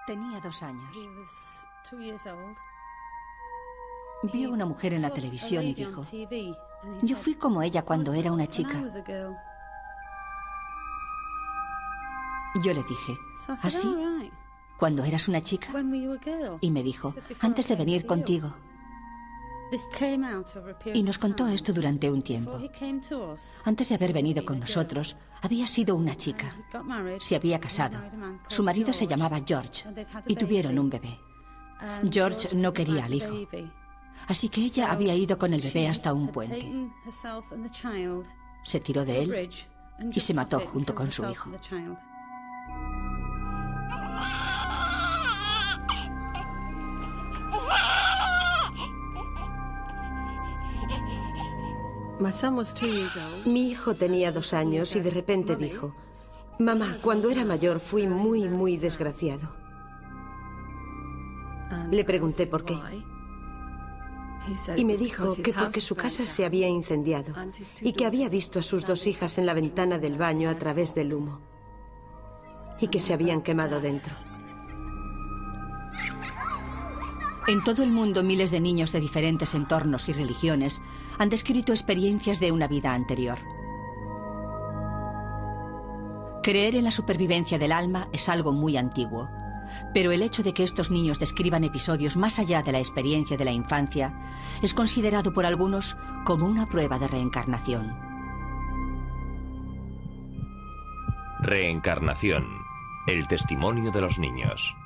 Tenía 2 años. Vio a una mujer en la televisión y dijo: yo fui como ella cuando era una chica. Yo le dije: ¿así? ¿Cuando eras una chica? Y me dijo: antes de venir contigo. Y nos contó esto durante un tiempo. Antes de haber venido con nosotros, había sido una chica. Se había casado. Su marido se llamaba George y tuvieron un bebé. George no quería al hijo. Así que ella había ido con el bebé hasta un puente. Se tiró de él y se mató junto con su hijo. Mi hijo tenía 2 años y de repente dijo: mamá, cuando era mayor fui muy desgraciado. Le pregunté por qué. Y me dijo que porque su casa se había incendiado y que había visto a sus 2 hijas en la ventana del baño a través del humo y que se habían quemado dentro. En todo el mundo, miles de niños de diferentes entornos y religiones han descrito experiencias de una vida anterior. Creer en la supervivencia del alma es algo muy antiguo, pero el hecho de que estos niños describan episodios más allá de la experiencia de la infancia es considerado por algunos como una prueba de reencarnación. Reencarnación. El testimonio de los niños.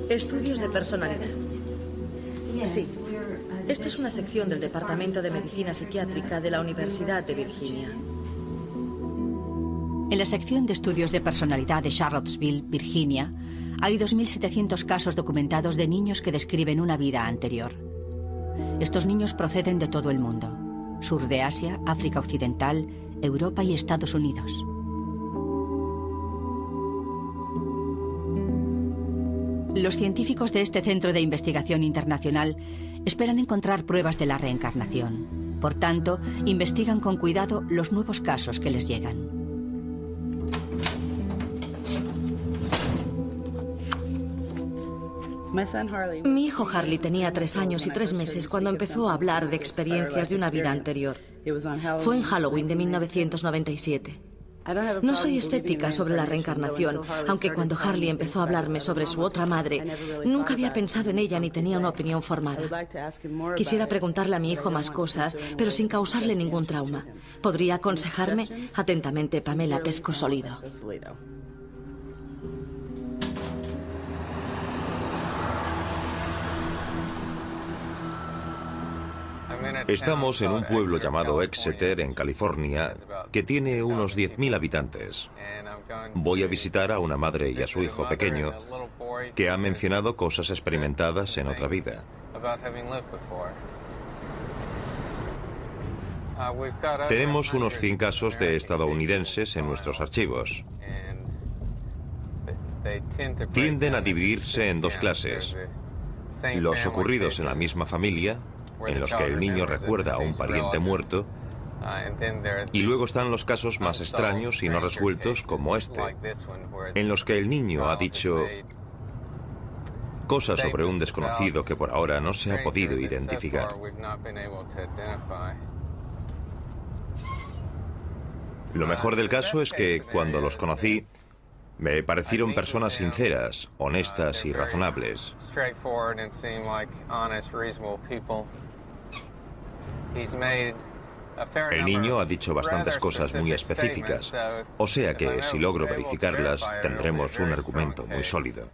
Estudios de personalidad. Sí. Esto es una sección del Departamento de Medicina Psiquiátrica de la Universidad de Virginia. En la sección de estudios de personalidad de Charlottesville, Virginia, hay 2.700 casos documentados de niños que describen una vida anterior. Estos niños proceden de todo el mundo: sur de Asia, África Occidental, Europa y Estados Unidos. Los científicos de este centro de investigación internacional esperan encontrar pruebas de la reencarnación. Por tanto, investigan con cuidado los nuevos casos que les llegan. Mi hijo Harley tenía 3 años y 3 meses cuando empezó a hablar de experiencias de una vida anterior. Fue en Halloween de 1997. No soy escéptica sobre la reencarnación, aunque cuando Harley empezó a hablarme sobre su otra madre, nunca había pensado en ella ni tenía una opinión formada. Quisiera preguntarle a mi hijo más cosas, pero sin causarle ningún trauma. ¿Podría aconsejarme? Atentamente, Pamela Pesco Solido. Estamos en un pueblo llamado Exeter, en California, que tiene unos 10.000 habitantes. Voy a visitar a una madre y a su hijo pequeño que han mencionado cosas experimentadas en otra vida. Tenemos unos 100 casos de estadounidenses en nuestros archivos. Tienden a dividirse en 2 clases: los ocurridos en la misma familia, en los que el niño recuerda a un pariente muerto, y luego están los casos más extraños y no resueltos, como este, en los que el niño ha dicho cosas sobre un desconocido que por ahora no se ha podido identificar. Lo mejor del caso es que, cuando los conocí, me parecieron personas sinceras, honestas y razonables. El niño ha dicho bastantes cosas muy específicas, o sea que si logro verificarlas, tendremos un argumento muy sólido.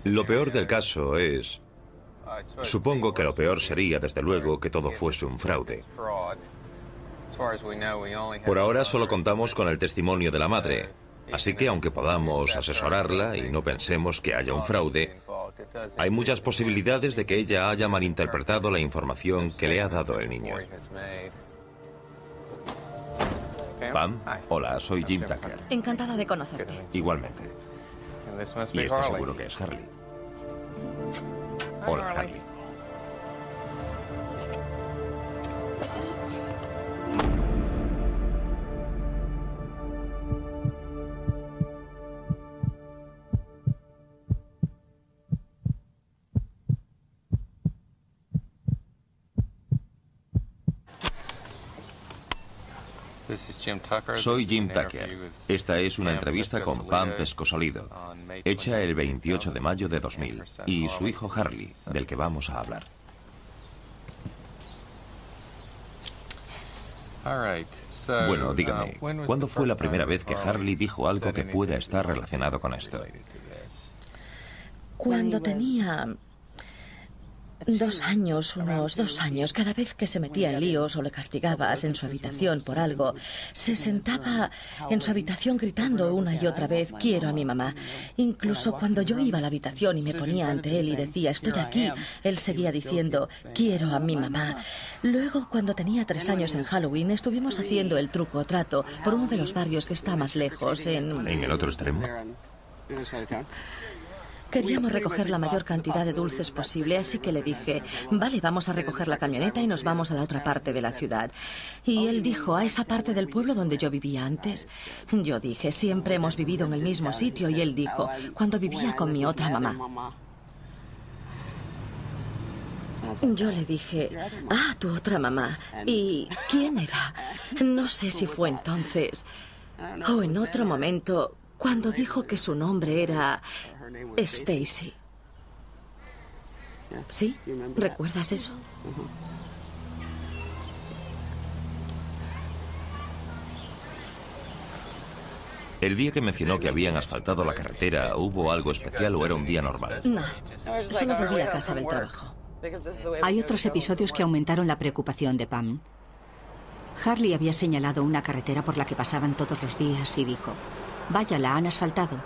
Lo peor del caso es... Supongo que lo peor sería, desde luego, que todo fuese un fraude. Por ahora solo contamos con el testimonio de la madre, así que aunque podamos asesorarla y no pensemos que haya un fraude, hay muchas posibilidades de que ella haya malinterpretado la información que le ha dado el niño. Pam, hola, soy Jim Tucker. Encantada de conocerte. Igualmente. Y estoy seguro que es Harley. Hola, Harley. Soy Jim Tucker. Esta es una entrevista con Pam Pescosolido, hecha el 28 de mayo de 2000, y su hijo Harley, del que vamos a hablar. Bueno, dígame, ¿cuándo fue la primera vez que Harley dijo algo que pueda estar relacionado con esto? Cuando tenía 2 años, unos 2 años, cada vez que se metía en líos o le castigabas en su habitación por algo, se sentaba en su habitación gritando una y otra vez, quiero a mi mamá. Incluso cuando yo iba a la habitación y me ponía ante él y decía, estoy aquí, él seguía diciendo, quiero a mi mamá. Luego, cuando tenía 3 años en Halloween, estuvimos haciendo el truco o trato por uno de los barrios que está más lejos, ¿En el otro extremo? Queríamos recoger la mayor cantidad de dulces posible, así que le dije, vale, vamos a recoger la camioneta y nos vamos a la otra parte de la ciudad. Y él dijo, a esa parte del pueblo donde yo vivía antes. Yo dije, siempre hemos vivido en el mismo sitio, y él dijo, cuando vivía con mi otra mamá. Yo le dije, tu otra mamá. ¿Y quién era? No sé si fue entonces o en otro momento, cuando dijo que su nombre era Stacy. ¿Sí? ¿Recuerdas eso? El día que mencionó que habían asfaltado la carretera, ¿hubo algo especial o era un día normal? No, solo volví a casa del trabajo. Hay otros episodios que aumentaron la preocupación de Pam. Harley había señalado una carretera por la que pasaban todos los días y dijo, vaya, la han asfaltado.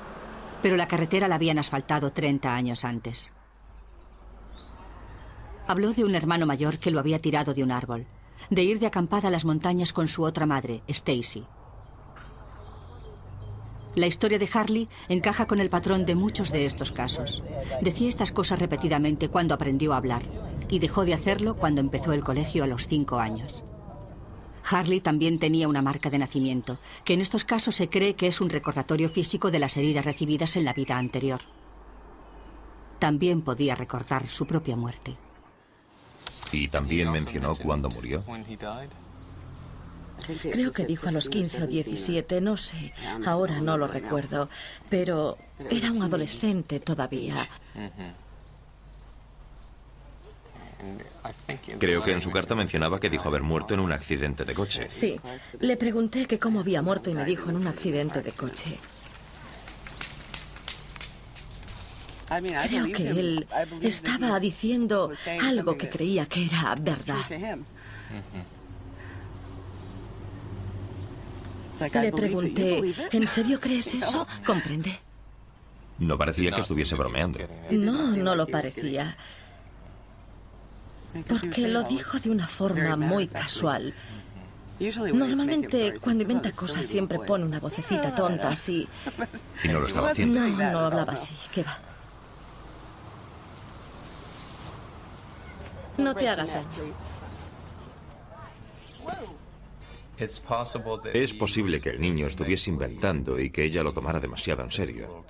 Pero la carretera la habían asfaltado 30 años antes. Habló de un hermano mayor que lo había tirado de un árbol, de ir de acampada a las montañas con su otra madre, Stacy. La historia de Harley encaja con el patrón de muchos de estos casos. Decía estas cosas repetidamente cuando aprendió a hablar y dejó de hacerlo cuando empezó el colegio a los 5 años. Harley también tenía una marca de nacimiento, que en estos casos se cree que es un recordatorio físico de las heridas recibidas en la vida anterior. También podía recordar su propia muerte. ¿Y también mencionó cuándo murió? Creo que dijo a los 15 o 17, no sé, ahora no lo recuerdo, pero era un adolescente todavía. Creo que en su carta mencionaba que dijo haber muerto en un accidente de coche. Sí, le pregunté que cómo había muerto y me dijo en un accidente de coche. Creo que él estaba diciendo algo que creía que era verdad. Le pregunté, ¿en serio crees eso? ¿Comprende? No parecía que estuviese bromeando. No, no lo parecía. Porque lo dijo de una forma muy casual. Normalmente, cuando inventa cosas, siempre pone una vocecita tonta así. ¿Y no lo estaba haciendo? No, no hablaba así. ¿Qué va? No te hagas daño. Es posible que el niño estuviese inventando y que ella lo tomara demasiado en serio.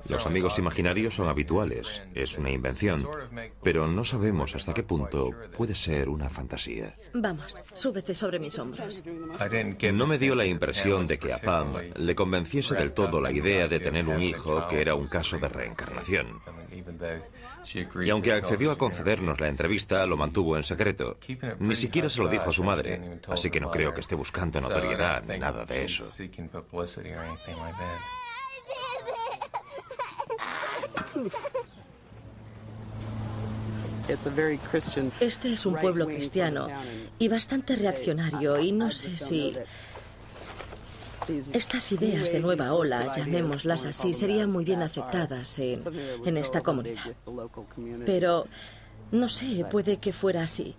Los amigos imaginarios son habituales, es una invención, pero no sabemos hasta qué punto puede ser una fantasía. Vamos, súbete sobre mis hombros. No me dio la impresión de que a Pam le convenciese del todo la idea de tener un hijo que era un caso de reencarnación. Y aunque accedió a concedernos la entrevista, lo mantuvo en secreto. Ni siquiera se lo dijo a su madre, así que no creo que esté buscando notoriedad ni nada de eso. Este es un pueblo cristiano y bastante reaccionario, y no sé si estas ideas de nueva ola, llamémoslas así, serían muy bien aceptadas en esta comunidad. Pero, no sé, puede que fuera así.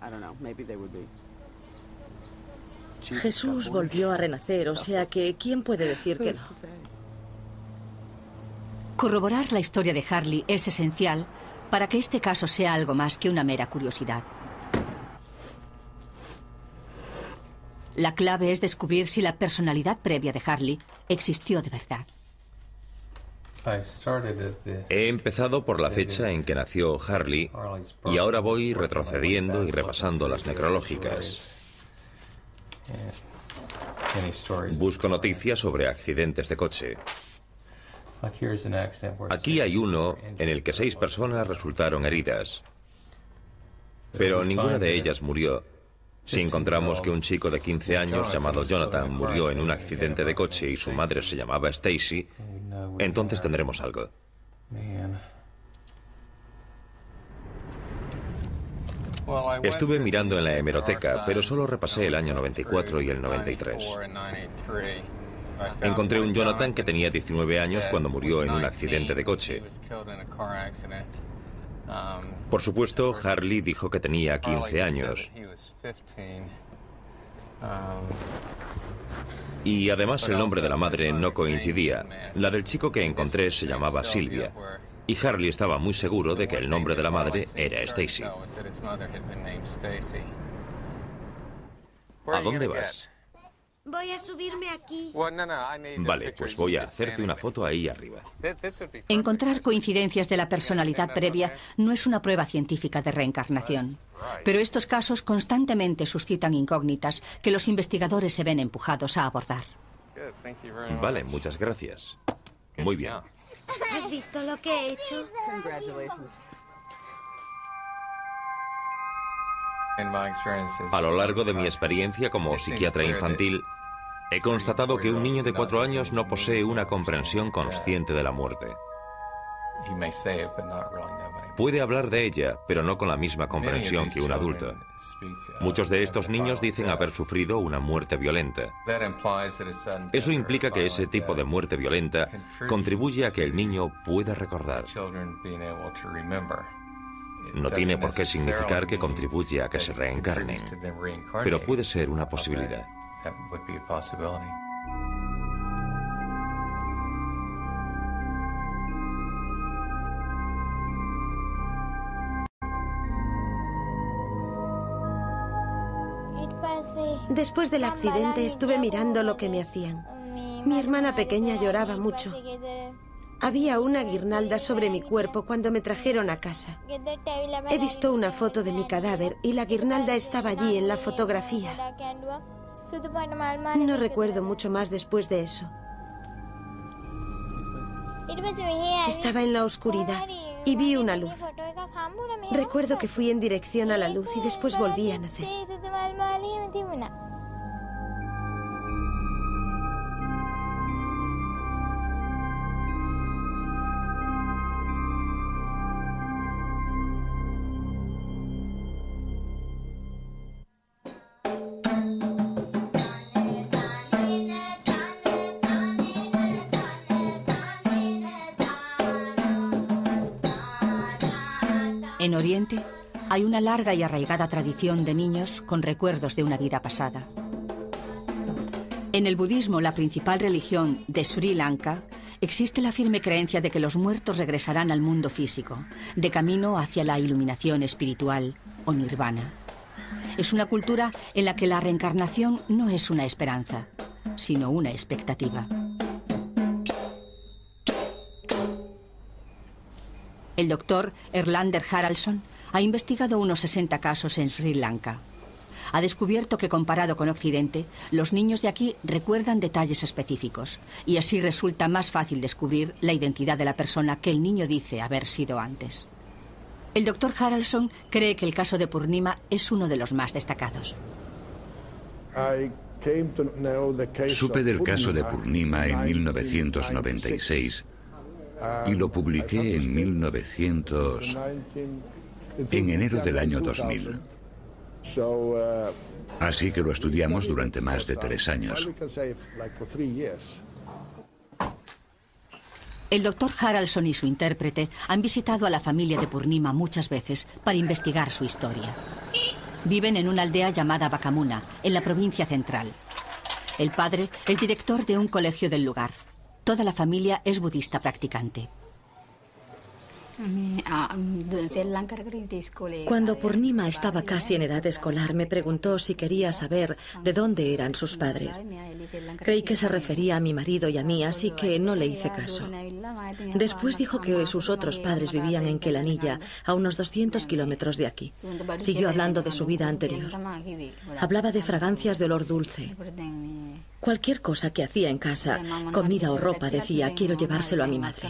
Jesús volvió a renacer, o sea que, ¿quién puede decir que no? Corroborar la historia de Harley es esencial para que este caso sea algo más que una mera curiosidad. La clave es descubrir si la personalidad previa de Harley existió de verdad. He empezado por la fecha en que nació Harley y ahora voy retrocediendo y repasando las necrológicas. Busco noticias sobre accidentes de coche. Aquí hay uno en el que 6 personas resultaron heridas, pero ninguna de ellas murió. Si encontramos que un chico de 15 años llamado Jonathan murió en un accidente de coche y su madre se llamaba Stacy, entonces tendremos algo. Estuve mirando en la hemeroteca, pero solo repasé el año 94 y el 93. Encontré un Jonathan que tenía 19 años cuando murió en un accidente de coche. Por supuesto, Harley dijo que tenía 15 años. Y además el nombre de la madre no coincidía. La del chico que encontré se llamaba Sylvia. Y Harley estaba muy seguro de que el nombre de la madre era Stacy. ¿A dónde vas? Voy a subirme aquí. Vale, pues voy a hacerte una foto ahí arriba. Encontrar coincidencias de la personalidad previa no es una prueba científica de reencarnación. Pero estos casos constantemente suscitan incógnitas que los investigadores se ven empujados a abordar. Vale, muchas gracias. Muy bien. ¿Has visto lo que he hecho? A lo largo de mi experiencia como psiquiatra infantil, he constatado que un niño de 4 años no posee una comprensión consciente de la muerte. Puede hablar de ella, pero no con la misma comprensión que un adulto. Muchos de estos niños dicen haber sufrido una muerte violenta. Eso implica que ese tipo de muerte violenta contribuye a que el niño pueda recordar. No tiene por qué significar que contribuye a que se reencarnen, pero puede ser una posibilidad. Después del accidente estuve mirando lo que me hacían. Mi hermana pequeña lloraba mucho. Había una guirnalda sobre mi cuerpo cuando me trajeron a casa. He visto una foto de mi cadáver y la guirnalda estaba allí en la fotografía. No recuerdo mucho más después de eso. Estaba en la oscuridad y vi una luz. Recuerdo que fui en dirección a la luz y después volví a nacer. En Oriente hay una larga y arraigada tradición de niños con recuerdos de una vida pasada. En el budismo, la principal religión de Sri Lanka, existe la firme creencia de que los muertos regresarán al mundo físico, de camino hacia la iluminación espiritual o nirvana. Es una cultura en la que la reencarnación no es una esperanza, sino una expectativa. El doctor Erlander Haraldsson ha investigado unos 60 casos en Sri Lanka. Ha descubierto que, comparado con Occidente, los niños de aquí recuerdan detalles específicos y así resulta más fácil descubrir la identidad de la persona que el niño dice haber sido antes. El doctor Haraldsson cree que el caso de Purnima es uno de los más destacados. Supe del caso de Purnima en 1996 y lo publiqué en 1900... en enero del año 2000. Así que lo estudiamos durante más de 3 años. El doctor Haraldson y su intérprete han visitado a la familia de Purnima muchas veces para investigar su historia. Viven en una aldea llamada Bakamuna, en la provincia central. El padre es director de un colegio del lugar. Toda la familia es budista practicante. Cuando Purnima estaba casi en edad escolar, me preguntó si quería saber de dónde eran sus padres. Creí que se refería a mi marido y a mí, así que no le hice caso. Después dijo que sus otros padres vivían en Kelaniya, a unos 200 kilómetros de aquí. Siguió hablando de su vida anterior. Hablaba de fragancias de olor dulce. Cualquier cosa que hacía en casa, comida o ropa, decía, quiero llevárselo a mi madre.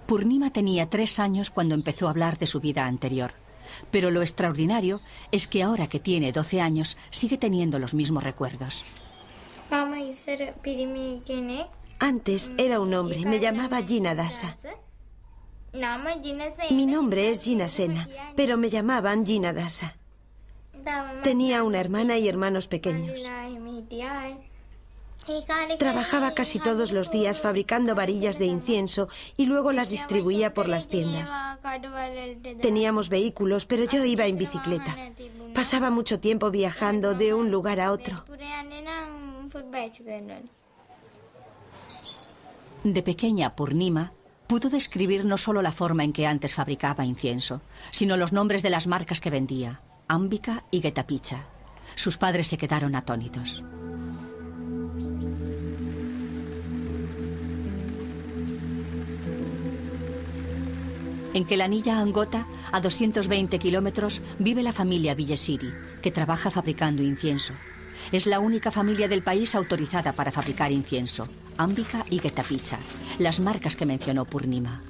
Purnima tenía 3 años cuando empezó a hablar de su vida anterior. Pero lo extraordinario es que ahora que tiene 12 años, sigue teniendo los mismos recuerdos. Antes era un hombre, me llamaba Jinadasa. Mi nombre es Jinasena, pero me llamaban Jinadasa. Tenía una hermana y hermanos pequeños. Trabajaba casi todos los días fabricando varillas de incienso y luego las distribuía por las tiendas. Teníamos vehículos, pero yo iba en bicicleta. Pasaba mucho tiempo viajando de un lugar a otro. De pequeña, Purnima pudo describir no solo la forma en que antes fabricaba incienso, sino los nombres de las marcas que vendía, Ambika y Getapicha. Sus padres se quedaron atónitos. En Kelaniya, Angota, a 220 kilómetros, vive la familia Villesiri, que trabaja fabricando incienso. Es la única familia del país autorizada para fabricar incienso, Ambika y Getapicha, las marcas que mencionó Purnima.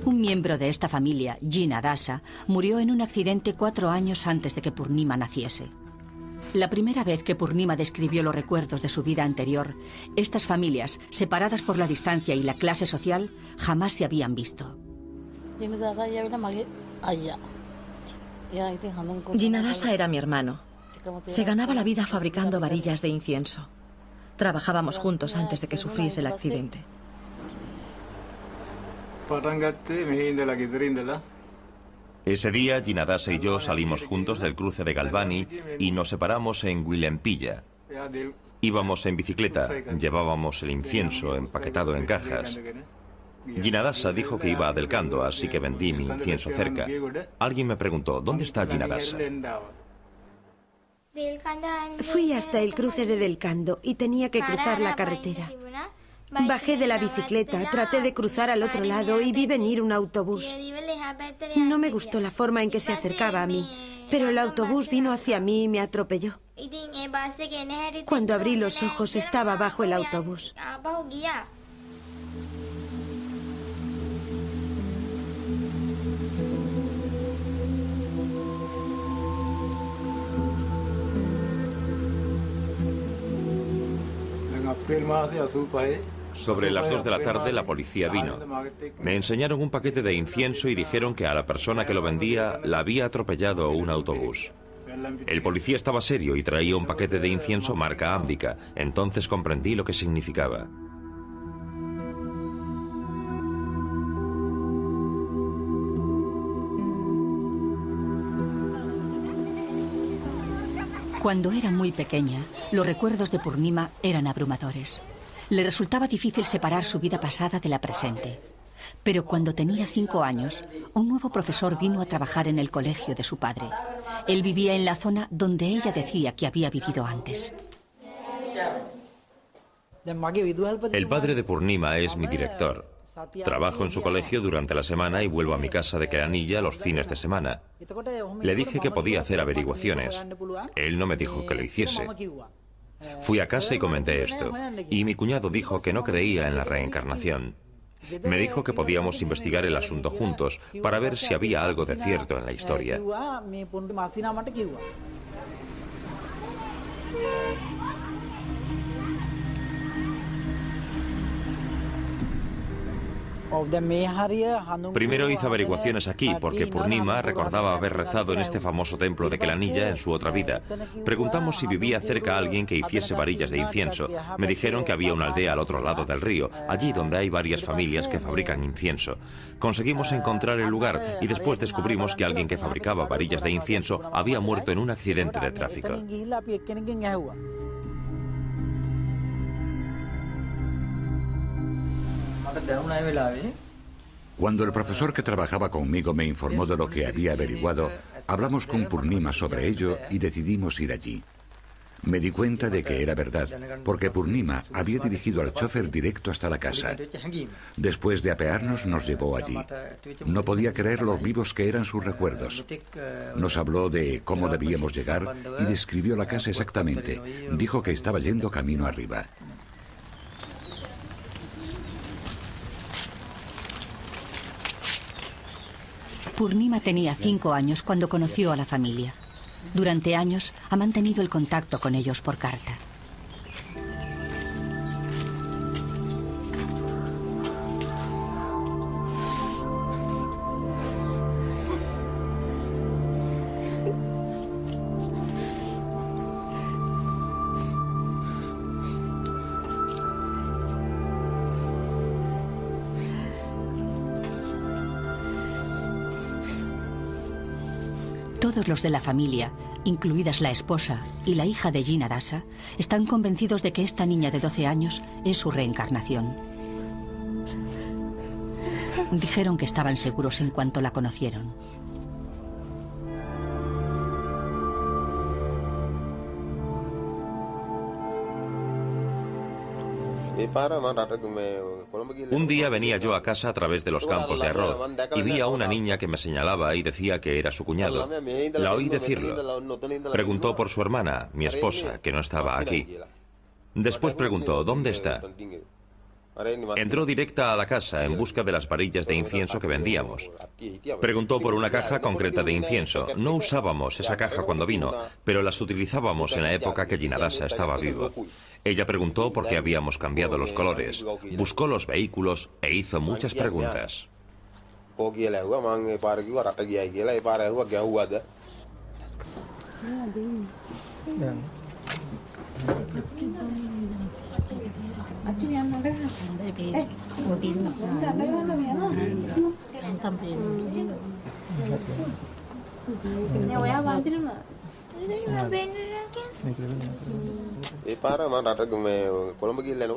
Un miembro de esta familia, Jinadasa, murió en un accidente 4 años antes de que Purnima naciese. La primera vez que Purnima describió los recuerdos de su vida anterior, estas familias, separadas por la distancia y la clase social, jamás se habían visto. Jinadasa era mi hermano. Se ganaba la vida fabricando varillas de incienso. Trabajábamos juntos antes de que sufriese el accidente. Ese día, Jinadasa y yo salimos juntos del cruce de Galvani y nos separamos en Willempilla. Íbamos en bicicleta, llevábamos el incienso empaquetado en cajas. Jinadasa dijo que iba a Delcando, así que vendí mi incienso cerca. Alguien me preguntó, ¿dónde está Jinadasa? Fui hasta el cruce de Delcando y tenía que cruzar la carretera. Bajé de la bicicleta, traté de cruzar al otro lado y vi venir un autobús. No me gustó la forma en que se acercaba a mí, pero el autobús vino hacia mí y me atropelló. Cuando abrí los ojos estaba bajo el autobús. Sobre las 2 de la tarde la policía vino. Me enseñaron un paquete de incienso y dijeron que a la persona que lo vendía la había atropellado un autobús. El policía estaba serio y traía un paquete de incienso marca Ambika. Entonces comprendí lo que significaba. Cuando era muy pequeña, los recuerdos de Purnima eran abrumadores. Le resultaba difícil separar su vida pasada de la presente. Pero cuando tenía 5 años, un nuevo profesor vino a trabajar en el colegio de su padre. Él vivía en la zona donde ella decía que había vivido antes. El padre de Purnima es mi director. Trabajo en su colegio durante la semana y vuelvo a mi casa de Kelaniya los fines de semana. Le dije que podía hacer averiguaciones. Él no me dijo que lo hiciese. Fui a casa y comenté esto, y mi cuñado dijo que no creía en la reencarnación. Me dijo que podíamos investigar el asunto juntos para ver si había algo de cierto en la historia. Primero hizo averiguaciones aquí porque Purnima recordaba haber rezado en este famoso templo de Kelanilla en su otra vida. Preguntamos si vivía cerca alguien que hiciese varillas de incienso. Me dijeron que había una aldea al otro lado del río, allí donde hay varias familias que fabrican incienso. Conseguimos encontrar el lugar y después descubrimos que alguien que fabricaba varillas de incienso había muerto en un accidente de tráfico. Cuando el profesor que trabajaba conmigo me informó de lo que había averiguado, hablamos con Purnima sobre ello y decidimos ir allí. Me di cuenta de que era verdad, porque Purnima había dirigido al chofer directo hasta la casa. Después de apearnos, nos llevó allí. No podía creer lo vivos que eran sus recuerdos. Nos habló de cómo debíamos llegar y describió la casa exactamente. Dijo que estaba yendo camino arriba. Purnima tenía 5 años cuando conoció a la familia. Durante años ha mantenido el contacto con ellos por carta. Todos los de la familia, incluidas la esposa y la hija de Gina Dasa, están convencidos de que esta niña de 12 años es su reencarnación. Dijeron que estaban seguros en cuanto la conocieron. Un día venía yo a casa a través de los campos de arroz y vi a una niña que me señalaba y decía que era su cuñado. La oí decirlo. Preguntó por su hermana, mi esposa, que no estaba aquí. Después preguntó, ¿dónde está? Entró directa a la casa en busca de las varillas de incienso que vendíamos. Preguntó por una caja concreta de incienso. No usábamos esa caja cuando vino, pero las utilizábamos en la época que Gina Dasa estaba vivo. Ella preguntó por qué habíamos cambiado los colores, buscó los vehículos e hizo muchas preguntas.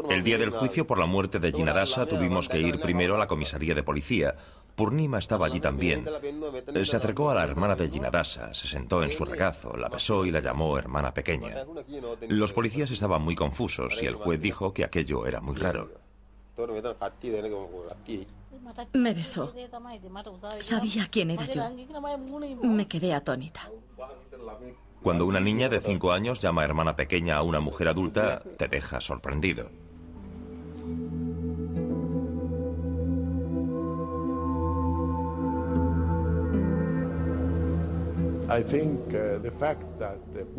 El día del juicio por la muerte de Gina Dasa tuvimos que ir primero a la comisaría de policía. Purnima estaba allí también. Se acercó a la hermana de Gina Dasa, se sentó en su regazo, la besó y la llamó hermana pequeña. Los policías estaban muy confusos y el juez dijo que aquello era muy raro. Me besó. Sabía quién era yo. Me quedé atónita. Cuando una niña de 5 años llama hermana pequeña a una mujer adulta, te deja sorprendido.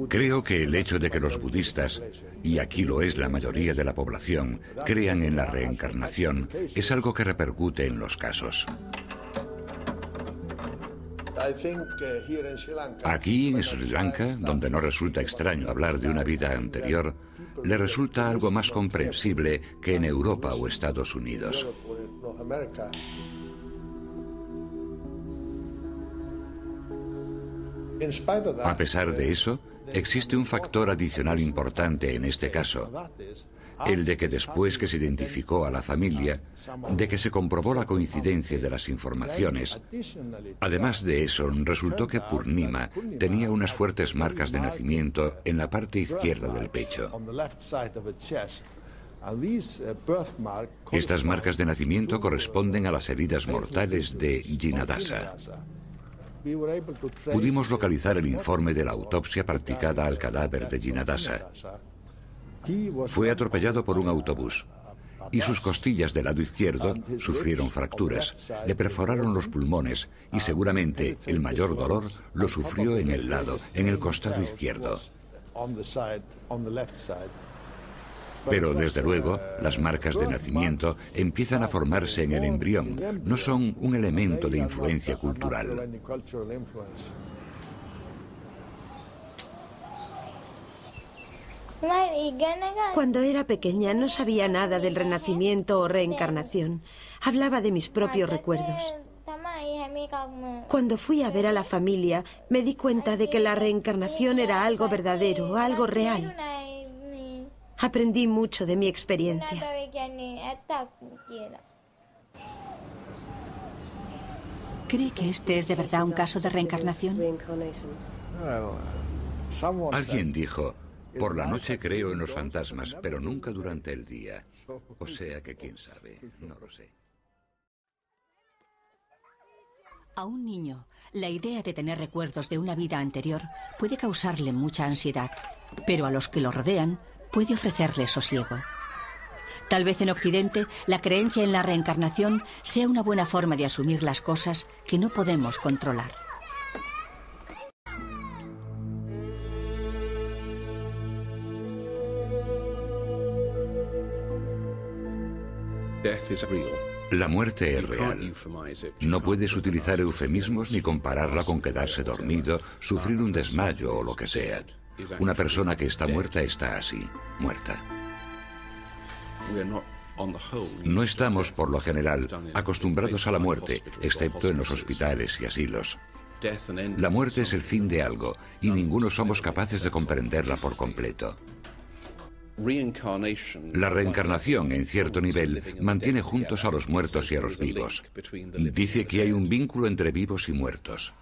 Creo que el hecho de que los budistas, y aquí lo es la mayoría de la población, crean en la reencarnación, es algo que repercute en los casos. Aquí en Sri Lanka, donde no resulta extraño hablar de una vida anterior, le resulta algo más comprensible que en Europa o Estados Unidos. A pesar de eso, existe un factor adicional importante en este caso, el de que después que se identificó a la familia, de que se comprobó la coincidencia de las informaciones, además de eso, resultó que Purnima tenía unas fuertes marcas de nacimiento en la parte izquierda del pecho. Estas marcas de nacimiento corresponden a las heridas mortales de Gina Dasa. Pudimos localizar el informe de la autopsia practicada al cadáver de Gina Dasa. Fue atropellado por un autobús y sus costillas del lado izquierdo sufrieron fracturas, le perforaron los pulmones y seguramente el mayor dolor lo sufrió en el costado izquierdo. Pero desde luego, las marcas de nacimiento empiezan a formarse en el embrión, no son un elemento de influencia cultural. Cuando era pequeña no sabía nada del renacimiento o reencarnación. Hablaba de mis propios recuerdos. Cuando fui a ver a la familia, me di cuenta de que la reencarnación era algo verdadero, algo real. Aprendí mucho de mi experiencia. ¿Cree que este es de verdad un caso de reencarnación? Alguien dijo: por la noche creo en los fantasmas, pero nunca durante el día. O sea que quién sabe, no lo sé. A un niño, la idea de tener recuerdos de una vida anterior puede causarle mucha ansiedad, pero a los que lo rodean puede ofrecerle sosiego. Tal vez en Occidente la creencia en la reencarnación sea una buena forma de asumir las cosas que no podemos controlar. La muerte es real. No puedes utilizar eufemismos ni compararla con quedarse dormido, sufrir un desmayo o lo que sea. Una persona que está muerta está así, muerta. No estamos, por lo general, acostumbrados a la muerte, excepto en los hospitales y asilos. La muerte es el fin de algo, y ninguno somos capaces de comprenderla por completo. La reencarnación, en cierto nivel, mantiene juntos a los muertos y a los vivos. Dice que hay un vínculo entre vivos y muertos.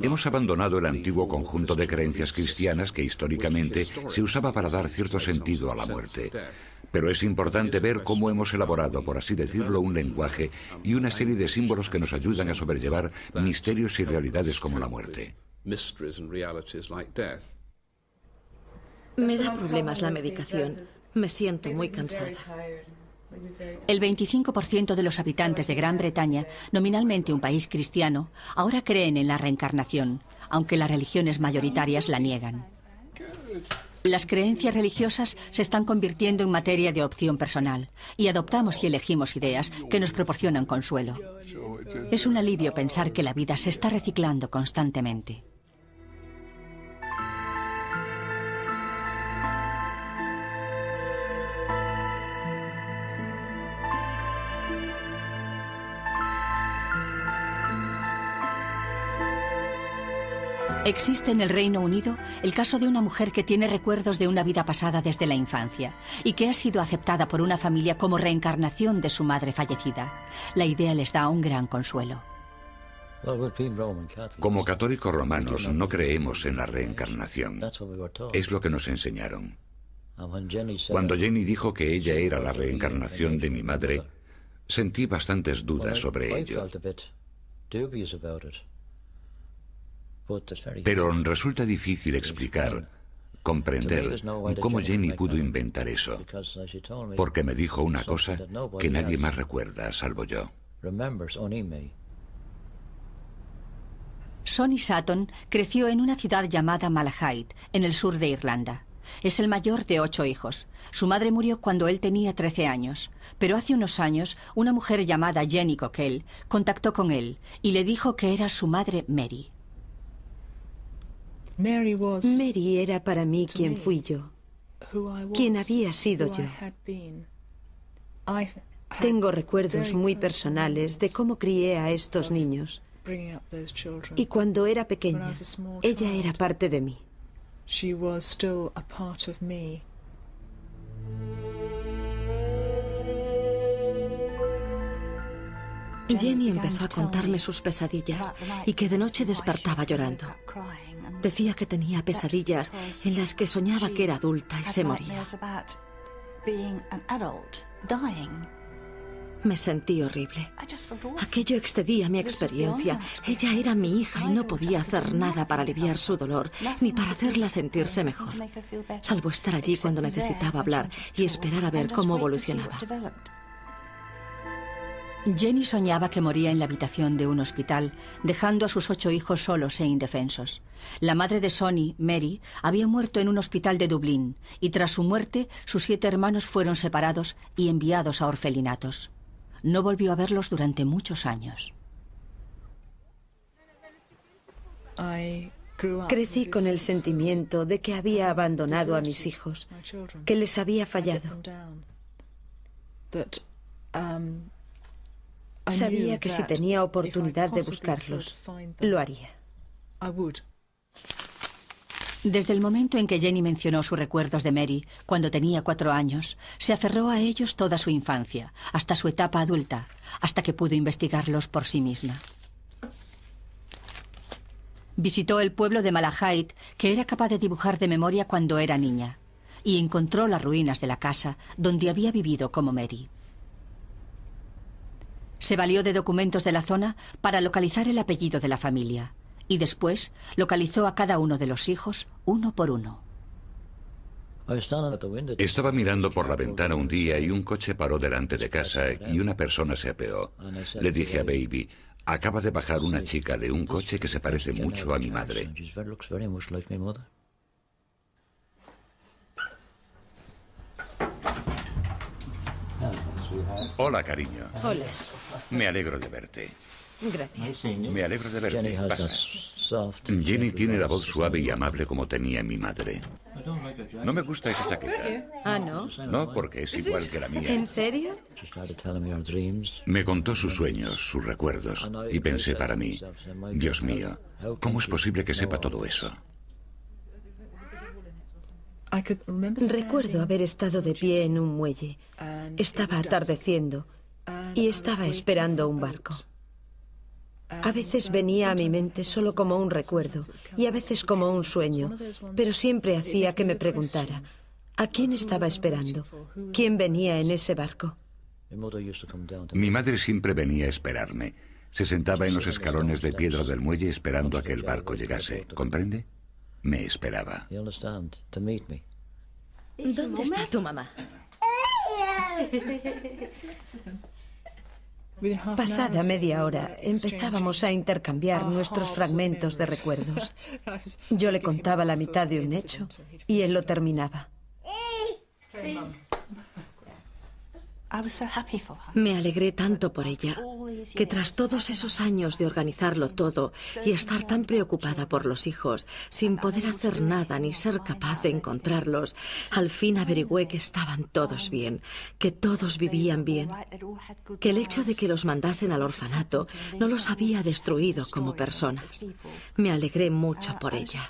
Hemos abandonado el antiguo conjunto de creencias cristianas que históricamente se usaba para dar cierto sentido a la muerte. Pero es importante ver cómo hemos elaborado, por así decirlo, un lenguaje y una serie de símbolos que nos ayudan a sobrellevar misterios y realidades como la muerte. Me da problemas la medicación. Me siento muy cansada. El 25% de los habitantes de Gran Bretaña, nominalmente un país cristiano, ahora creen en la reencarnación, aunque las religiones mayoritarias la niegan. Las creencias religiosas se están convirtiendo en materia de opción personal y adoptamos y elegimos ideas que nos proporcionan consuelo. Es un alivio pensar que la vida se está reciclando constantemente. Existe en el Reino Unido el caso de una mujer que tiene recuerdos de una vida pasada desde la infancia y que ha sido aceptada por una familia como reencarnación de su madre fallecida. La idea les da un gran consuelo. Como católicos romanos no creemos en la reencarnación. Es lo que nos enseñaron. Cuando Jenny dijo que ella era la reencarnación de mi madre, sentí bastantes dudas sobre ello. Pero resulta difícil explicar, comprender cómo Jenny pudo inventar eso, porque me dijo una cosa que nadie más recuerda, salvo yo. Sonny Sutton creció en una ciudad llamada Malahide, en el sur de Irlanda. Es el mayor de 8 hijos. Su madre murió cuando él tenía 13 años, pero hace unos años una mujer llamada Jenny Cockell contactó con él y le dijo que era su madre Mary. Mary era para mí quien fui yo, quien había sido yo. Tengo recuerdos muy personales de cómo crié a estos niños. Y cuando era pequeña, ella era parte de mí. Jenny empezó a contarme sus pesadillas y que de noche despertaba llorando. Decía que tenía pesadillas en las que soñaba que era adulta y se moría. Me sentí horrible. Aquello excedía mi experiencia. Ella era mi hija y no podía hacer nada para aliviar su dolor, ni para hacerla sentirse mejor, salvo estar allí cuando necesitaba hablar y esperar a ver cómo evolucionaba. Jenny soñaba que moría en la habitación de un hospital, dejando a sus 8 hijos solos e indefensos. La madre de Sonny, Mary, había muerto en un hospital de Dublín, y tras su muerte, sus 7 hermanos fueron separados y enviados a orfelinatos. No volvió a verlos durante muchos años. Crecí con el sentimiento de que había abandonado a mis hijos, que les había fallado. Sabía que si tenía oportunidad de buscarlos, lo haría. Desde el momento en que Jenny mencionó sus recuerdos de Mary, cuando tenía 4 años, se aferró a ellos toda su infancia, hasta su etapa adulta, hasta que pudo investigarlos por sí misma. Visitó el pueblo de Malahide, que era capaz de dibujar de memoria cuando era niña, y encontró las ruinas de la casa donde había vivido como Mary. Se valió de documentos de la zona para localizar el apellido de la familia, y después localizó a cada uno de los hijos uno por uno. Estaba mirando por la ventana un día y un coche paró delante de casa y una persona se apeó. Le dije a Baby: acaba de bajar una chica de un coche que se parece mucho a mi madre. Hola, cariño. Hola. Me alegro de verte. Gracias. Me alegro de verte. Pasa. Jenny tiene la voz suave y amable como tenía mi madre. No me gusta esa chaqueta. Ah, ¿no? No, porque es igual que la mía. ¿En serio? Me contó sus sueños, sus recuerdos, y pensé para mí: Dios mío, ¿cómo es posible que sepa todo eso? Recuerdo haber estado de pie en un muelle. Estaba atardeciendo y estaba esperando un barco. A veces venía a mi mente solo como un recuerdo y a veces como un sueño, pero siempre hacía que me preguntara: ¿a quién estaba esperando? ¿Quién venía en ese barco? Mi madre siempre venía a esperarme. Se sentaba en los escalones de piedra del muelle esperando a que el barco llegase. ¿Comprende? Me esperaba. ¿Dónde está tu mamá? Pasada media hora, empezábamos a intercambiar nuestros fragmentos de recuerdos. Yo le contaba la mitad de un hecho y él lo terminaba. Me alegré tanto por ella que tras todos esos años de organizarlo todo y estar tan preocupada por los hijos, sin poder hacer nada ni ser capaz de encontrarlos, al fin averigüé que estaban todos bien, que todos vivían bien, que el hecho de que los mandasen al orfanato no los había destruido como personas. Me alegré mucho por ella.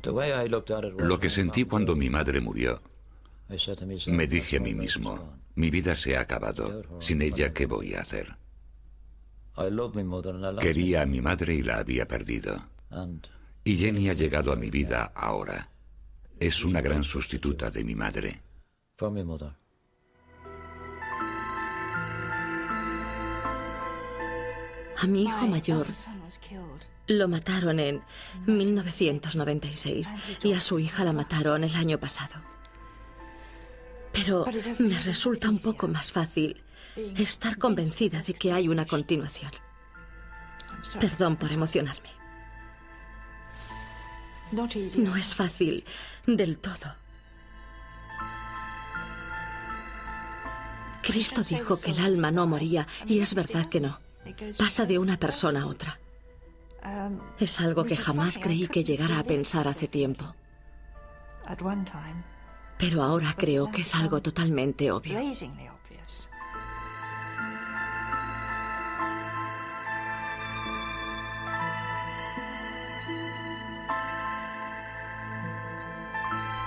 Lo que sentí cuando mi madre murió, me dije a mí mismo: mi vida se ha acabado. Sin ella, ¿qué voy a hacer? Quería a mi madre y la había perdido. Y Jenny ha llegado a mi vida ahora. Es una gran sustituta de mi madre. A mi hijo mayor lo mataron en 1996 y a su hija la mataron el año pasado. Pero me resulta un poco más fácil estar convencida de que hay una continuación. Perdón por emocionarme. No es fácil del todo. Cristo dijo que el alma no moría y es verdad que no. Pasa de una persona a otra. Es algo que jamás creí que llegara a pensar hace tiempo. Pero ahora creo que es algo totalmente obvio.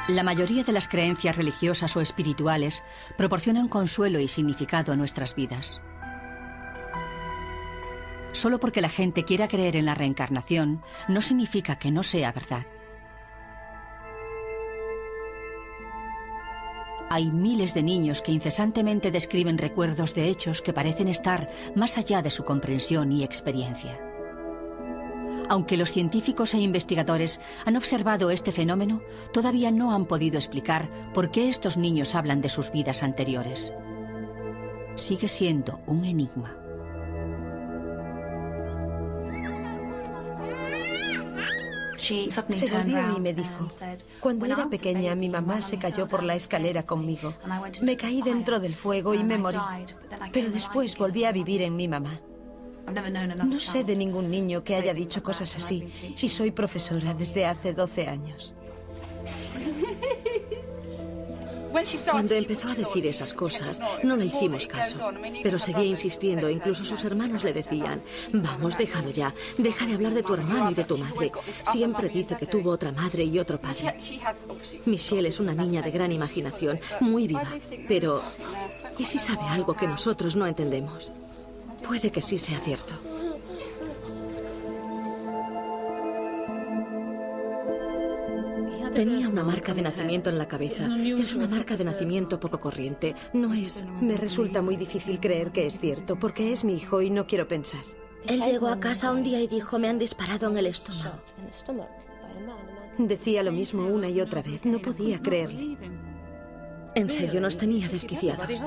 La mayoría de las creencias religiosas o espirituales proporcionan consuelo y significado a nuestras vidas. Solo porque la gente quiera creer en la reencarnación, no significa que no sea verdad. Hay miles de niños que incesantemente describen recuerdos de hechos que parecen estar más allá de su comprensión y experiencia. Aunque los científicos e investigadores han observado este fenómeno, todavía no han podido explicar por qué estos niños hablan de sus vidas anteriores. Sigue siendo un enigma. Se volvió y me dijo: cuando era pequeña, mi mamá se cayó por la escalera conmigo. Me caí dentro del fuego y me morí. Pero después volví a vivir en mi mamá. No sé de ningún niño que haya dicho cosas así, y soy profesora desde hace 12 años. Cuando empezó a decir esas cosas, no le hicimos caso, pero seguía insistiendo. Incluso sus hermanos le decían: vamos, déjalo ya, deja de hablar de tu hermano y de tu madre. Siempre dice que tuvo otra madre y otro padre. Michelle es una niña de gran imaginación, muy viva, pero ¿y si sabe algo que nosotros no entendemos? Puede que sí sea cierto. Tenía una marca de nacimiento en la cabeza. Es una marca de nacimiento poco corriente. No es... Me resulta muy difícil creer que es cierto, porque es mi hijo y no quiero pensar. Él llegó a casa un día y dijo: me han disparado en el estómago. Decía lo mismo una y otra vez. No podía creerle. En serio, nos tenía desquiciados.